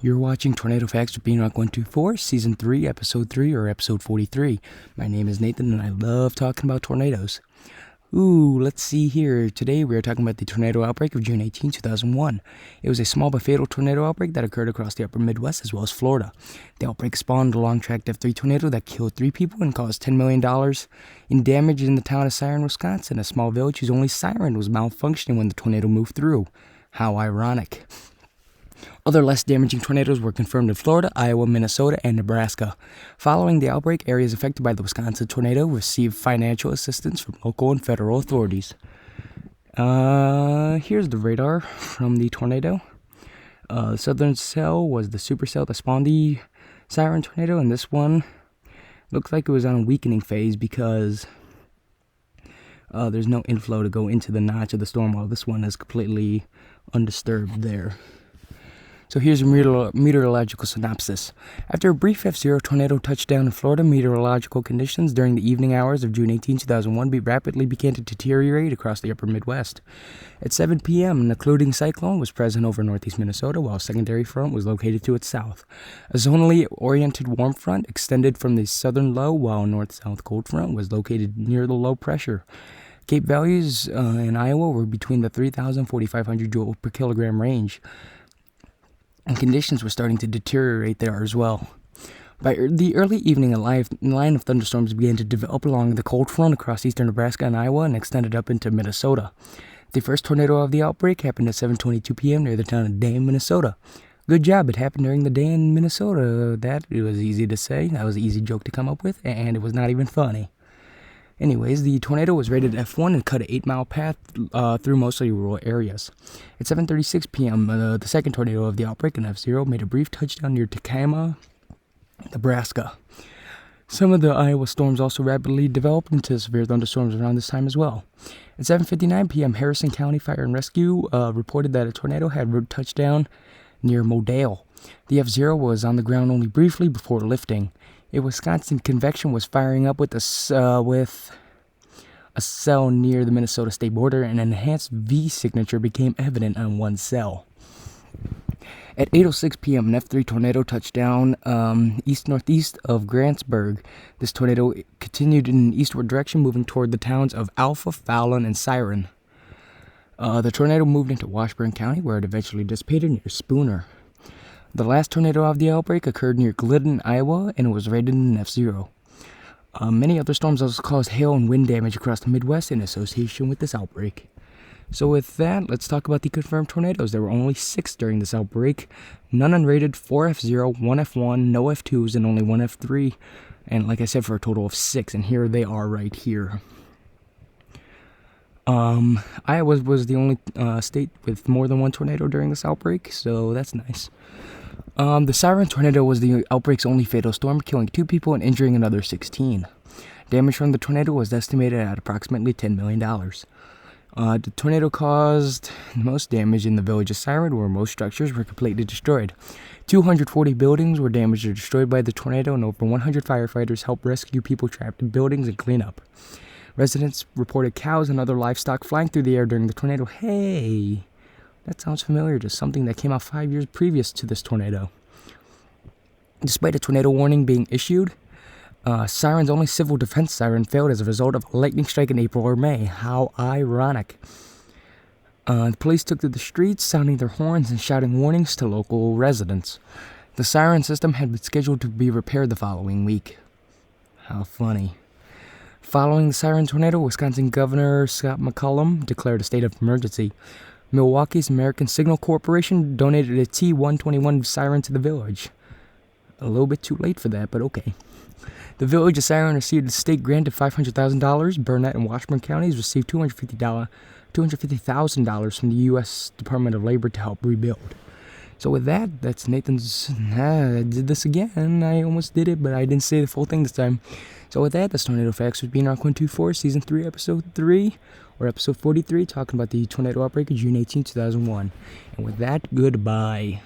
You're watching Tornado Facts with Beanrock124, Season 3, Episode 3, or Episode 43. My name is Nathan, and I love talking about tornadoes. Let's see here. Today we are talking about the tornado outbreak of June 18, 2001. It was a small but fatal tornado outbreak that occurred across the upper Midwest as well as Florida. The outbreak spawned a long-track F3 tornado that killed 3 people and caused $10 million in damage in the town of Siren, Wisconsin, a small village whose only siren was malfunctioning when the tornado moved through. How ironic. Other less damaging tornadoes were confirmed in Florida, Iowa, Minnesota, and Nebraska. Following the outbreak, areas affected by the Wisconsin tornado received financial assistance from local and federal authorities. Here's the radar from the tornado. The southern cell was the supercell that spawned the Siren tornado, and this one looks like it was on a weakening phase because there's no inflow to go into the notch of the storm, while this one is completely undisturbed there. So here's a meteorological synopsis. After a brief F0 tornado touchdown in Florida, meteorological conditions during the evening hours of June 18, 2001 rapidly began to deteriorate across the upper Midwest. At 7 p.m., an occluding cyclone was present over northeast Minnesota, while a secondary front was located to its south. A zonally oriented warm front extended from the southern low, while a north-south cold front was located near the low pressure. Cape values in Iowa were between the 3,000 and 4,500 joule per kilogram range, and conditions were starting to deteriorate there as well. By the early evening, a line of thunderstorms began to develop along the cold front across eastern Nebraska and Iowa and extended up into Minnesota. The first tornado of the outbreak happened at 7:22 p.m. near the town of Dane, Minnesota. Good job, it happened during the day in Minnesota. It was easy to say. That was an easy joke to come up with, and it was not even funny. Anyways, the tornado was rated F1 and cut an 8-mile path through mostly rural areas. At 7:36 p.m., the second tornado of the outbreak, an F0, made a brief touchdown near Tacoma, Nebraska. Some of the Iowa storms also rapidly developed into severe thunderstorms around this time as well. At 7:59 p.m., Harrison County Fire and Rescue reported that a tornado had road touchdown near Modale. The F0 was on the ground only briefly before lifting. A Wisconsin convection was firing up with a cell near the Minnesota state border, and an enhanced V signature became evident on one cell. At 8:06 p.m., an F3 tornado touched down east-northeast of Grantsburg. This tornado continued in an eastward direction, moving toward the towns of Alpha, Fallon, and Siren. The tornado moved into Washburn County, where it eventually dissipated near Spooner. The last tornado of the outbreak occurred near Glidden, Iowa, and it was rated an F0. Many other storms also caused hail and wind damage across the Midwest in association with this outbreak. So with that, let's talk about the confirmed tornadoes. There were only 6 during this outbreak, none unrated, 4 F0, 1 F1, no F2s, and only 1 F3, and like I said, for a total of 6, and here they are right here. Iowa was the only state with more than 1 tornado during this outbreak, so that's nice. The Siren tornado was the outbreak's only fatal storm, killing 2 people and injuring another 16. Damage from the tornado was estimated at approximately $10 million. The tornado caused the most damage in the village of Siren, where most structures were completely destroyed. 240 buildings were damaged or destroyed by the tornado, and over 100 firefighters helped rescue people trapped in buildings and clean up. Residents reported cows and other livestock flying through the air during the tornado. Hey! That sounds familiar to something that came out 5 years previous to this tornado. Despite a tornado warning being issued, Siren's only civil defense siren failed as a result of a lightning strike in April or May. How ironic. The police took to the streets, sounding their horns and shouting warnings to local residents. The siren system had been scheduled to be repaired the following week. How funny. Following the Siren tornado, Wisconsin Governor Scott McCollum declared a state of emergency. Milwaukee's American Signal Corporation donated a T-121 siren to the village. A little bit too late for that, but okay. The village of Siren received a state grant of $500,000. Burnett and Washburn counties received $250,000 from the U.S. Department of Labor to help rebuild. So with that, that's Nathan's... I did this again. I almost did it, but I didn't say the full thing this time. So with that, that's Tornado Facts with Beanrock124, Season 3, Episode 3, or Episode 43, talking about the tornado outbreak of June 18, 2001. And with that, goodbye.